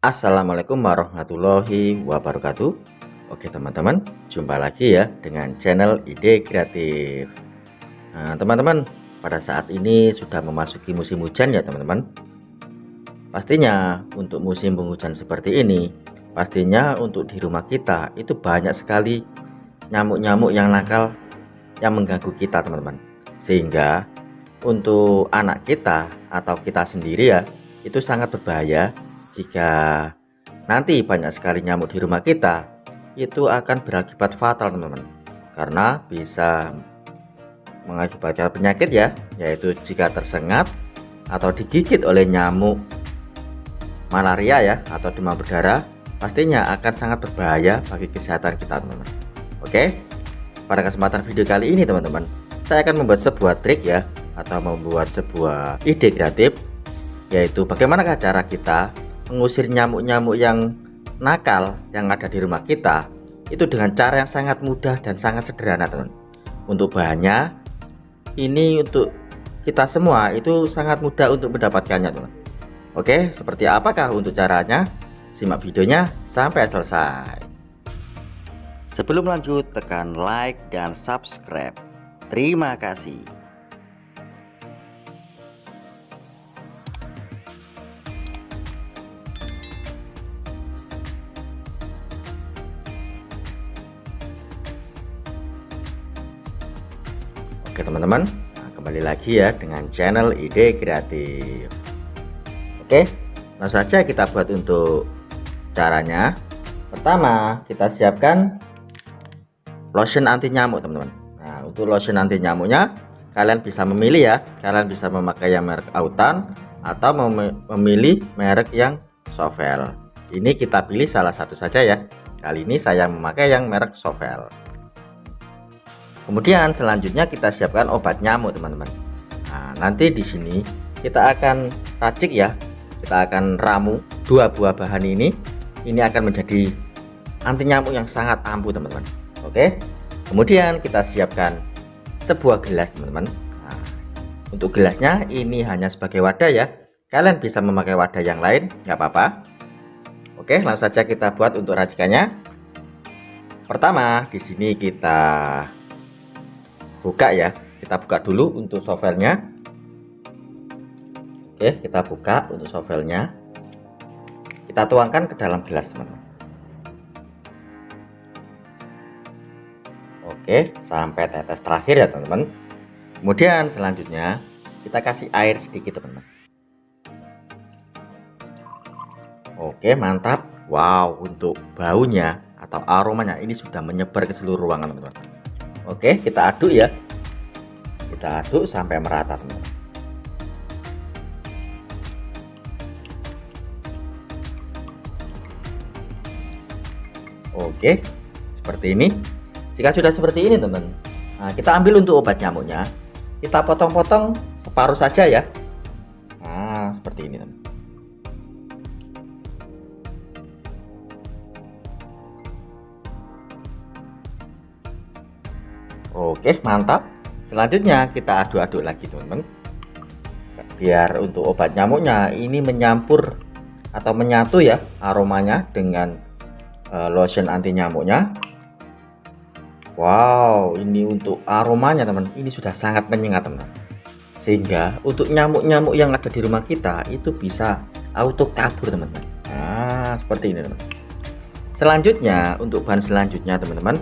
Assalamualaikum warahmatullahi wabarakatuh. Oke teman-teman, jumpa lagi ya dengan channel Ide Kreatif. Nah teman-teman, pada saat ini sudah memasuki musim hujan ya teman-teman. Pastinya untuk musim penghujan seperti ini, pastinya untuk di rumah kita itu banyak sekali nyamuk-nyamuk yang nakal yang mengganggu kita teman-teman. Sehingga untuk anak kita atau kita sendiri ya, itu sangat berbahaya jika nanti banyak sekali nyamuk di rumah kita. Itu akan berakibat fatal teman-teman, karena bisa mengakibatkan penyakit ya, yaitu jika tersengat atau digigit oleh nyamuk malaria ya atau demam berdarah, pastinya akan sangat berbahaya bagi kesehatan kita teman-teman. Oke, pada kesempatan video kali ini teman-teman, saya akan membuat sebuah trik ya, atau membuat sebuah ide kreatif, yaitu bagaimanakah cara kita mengusir nyamuk-nyamuk yang nakal yang ada di rumah kita itu dengan cara yang sangat mudah dan sangat sederhana teman. Untuk bahannya ini untuk kita semua itu sangat mudah untuk mendapatkannya teman. Oke, seperti apakah untuk caranya? Simak videonya sampai selesai. Sebelum lanjut, tekan like dan subscribe. Terima kasih. Oke teman-teman, kembali lagi ya dengan channel Ide Kreatif. Oke, langsung saja kita buat untuk caranya. Pertama, kita siapkan lotion anti nyamuk teman-teman. Nah, untuk lotion anti nyamuknya kalian bisa memilih ya, kalian bisa memakai yang merek Autan atau memilih merek yang Sovel. Ini kita pilih salah satu saja ya. Kali ini saya memakai yang merek Sovel. Kemudian selanjutnya kita siapkan obat nyamuk teman-teman. Nah, nanti di sini kita akan racik ya, kita akan ramu dua buah bahan ini akan menjadi anti nyamuk yang sangat ampuh teman-teman. Oke, kemudian kita siapkan sebuah gelas teman-teman. Nah, untuk gelasnya ini hanya sebagai wadah ya, kalian bisa memakai wadah yang lain nggak apa-apa. Oke, langsung saja kita buat untuk racikannya. Pertama di sini kita buka ya, kita buka dulu untuk sovelnya. Oke, kita buka untuk sovelnya, kita tuangkan ke dalam gelas teman-teman. Oke, sampai tetes terakhir ya teman-teman. Kemudian selanjutnya kita kasih air sedikit teman-teman. Oke, mantap. Wow, untuk baunya atau aromanya ini sudah menyebar ke seluruh ruangan teman-teman. Oke, kita aduk ya, kita aduk sampai merata teman-teman. Oke, seperti ini. Jika sudah seperti ini teman, nah, kita ambil untuk obat nyamuknya, kita potong-potong separuh saja ya. Nah, seperti ini teman. Oke, mantap. Selanjutnya kita aduk-aduk lagi teman-teman, biar untuk obat nyamuknya ini menyampur atau menyatu ya aromanya dengan lotion anti nyamuknya. Wow, ini untuk aromanya teman, ini sudah sangat menyengat teman, sehingga untuk nyamuk-nyamuk yang ada di rumah kita itu bisa auto kabur teman-teman. Nah, seperti ini teman. Selanjutnya untuk bahan selanjutnya teman-teman,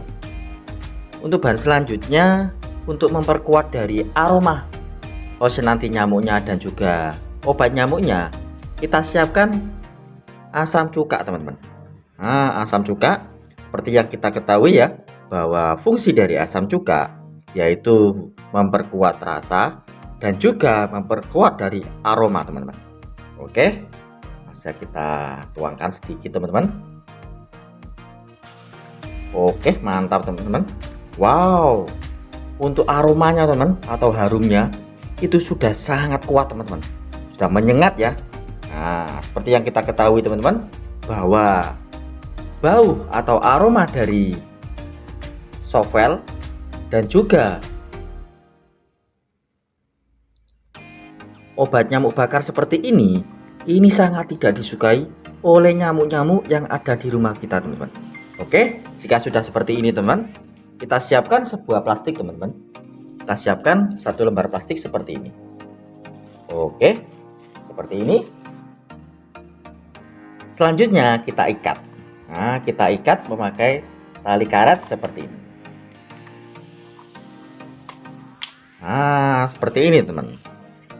untuk bahan selanjutnya untuk memperkuat dari aroma lotion anti nyamuknya dan juga obat nyamuknya, kita siapkan asam cuka teman-teman. Nah, asam cuka seperti yang kita ketahui ya, bahwa fungsi dari asam cuka yaitu memperkuat rasa dan juga memperkuat dari aroma teman-teman. Oke, bisa kita tuangkan sedikit teman-teman. Oke, mantap teman-teman. Wow, untuk aromanya teman atau harumnya itu sudah sangat kuat teman-teman, sudah menyengat ya. Nah, seperti yang kita ketahui teman-teman, bahwa bau atau aroma dari Sovel dan juga obat nyamuk bakar seperti ini sangat tidak disukai oleh nyamuk-nyamuk yang ada di rumah kita, teman-teman. Oke, jika sudah seperti ini, teman, kita siapkan sebuah plastik, teman-teman. Kita siapkan satu lembar plastik seperti ini. Oke, seperti ini. Selanjutnya kita ikat. Nah, kita ikat memakai tali karet seperti ini. Nah, seperti ini, teman.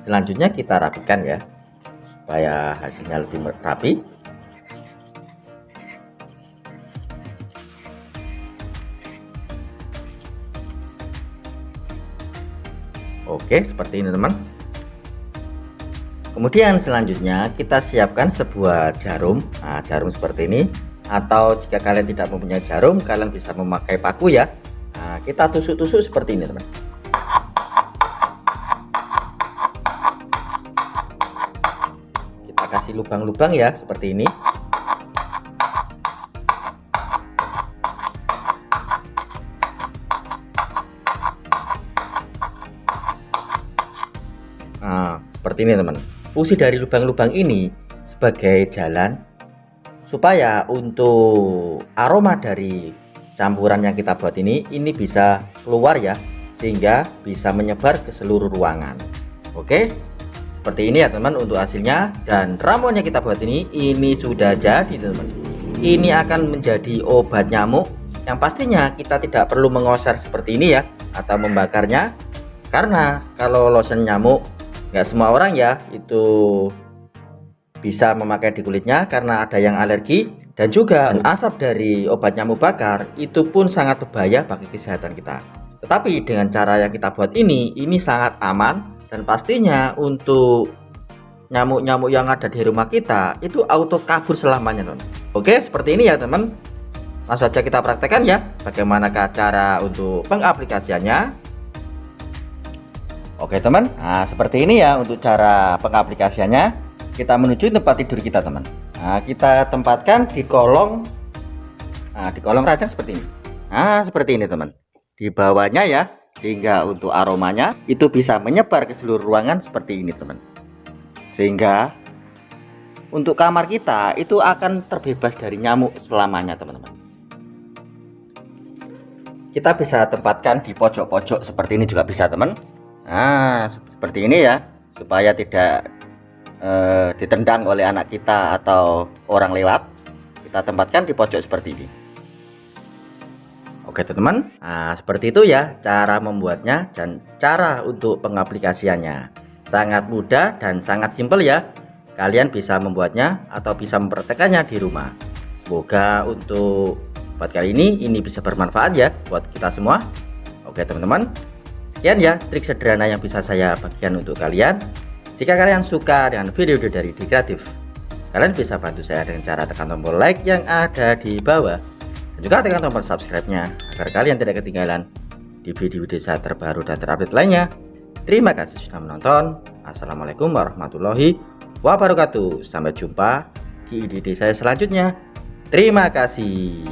Selanjutnya kita rapikan ya, supaya hasilnya lebih rapi. Oke, seperti ini, teman. Kemudian selanjutnya kita siapkan sebuah jarum. Nah, jarum seperti ini, atau jika kalian tidak mempunyai jarum, kalian bisa memakai paku ya. Nah, kita tusuk-tusuk seperti ini, teman. Kita kasih lubang-lubang ya, seperti ini. Nah, seperti ini, teman. Fungsi dari lubang-lubang ini sebagai jalan supaya untuk aroma dari campuran yang kita buat ini bisa keluar ya, sehingga bisa menyebar ke seluruh ruangan. Oke, seperti ini ya, teman, untuk hasilnya. Dan ramuan yang kita buat ini sudah jadi, teman. Ini akan menjadi obat nyamuk yang pastinya kita tidak perlu mengoser seperti ini ya, atau membakarnya, karena kalau lotion nyamuk nggak semua orang ya itu bisa memakai di kulitnya, karena ada yang alergi, dan juga asap dari obat nyamuk bakar itu pun sangat berbahaya bagi kesehatan kita. Tetapi dengan cara yang kita buat ini sangat aman, dan pastinya untuk nyamuk-nyamuk yang ada di rumah kita itu auto kabur selamanya, teman. Oke, seperti ini ya, teman. Langsung saja kita praktekkan ya, bagaimana cara untuk pengaplikasiannya. Oke, teman, nah seperti ini ya untuk cara pengaplikasiannya. Kita menuju tempat tidur kita, teman. Nah, kita tempatkan di kolong, di kolong ranjang seperti ini. Nah, seperti ini, teman. Di bawahnya ya, sehingga untuk aromanya itu bisa menyebar ke seluruh ruangan seperti ini, teman. Sehingga untuk kamar kita itu akan terbebas dari nyamuk selamanya, teman-teman. Kita bisa tempatkan di pojok-pojok seperti ini juga bisa, teman. Nah, seperti ini ya, supaya tidak ditendang oleh anak kita atau orang lewat. Kita tempatkan di pojok seperti ini. Oke, teman-teman. Nah, seperti itu ya cara membuatnya dan cara untuk pengaplikasiannya. Sangat mudah dan sangat simpel ya. Kalian bisa membuatnya atau bisa mempraktekannya di rumah. Semoga untuk buat kali ini bisa bermanfaat ya buat kita semua. Oke, teman-teman. Sekian ya trik sederhana yang bisa saya bagikan untuk kalian. Jika kalian suka dengan video dari ID Kreatif, kalian bisa bantu saya dengan cara tekan tombol like yang ada di bawah, dan juga tekan tombol subscribe-nya agar kalian tidak ketinggalan di video-video saya terbaru dan terupdate lainnya. Terima kasih sudah menonton. Assalamualaikum warahmatullahi wabarakatuh. Sampai jumpa di ide saya selanjutnya. Terima kasih.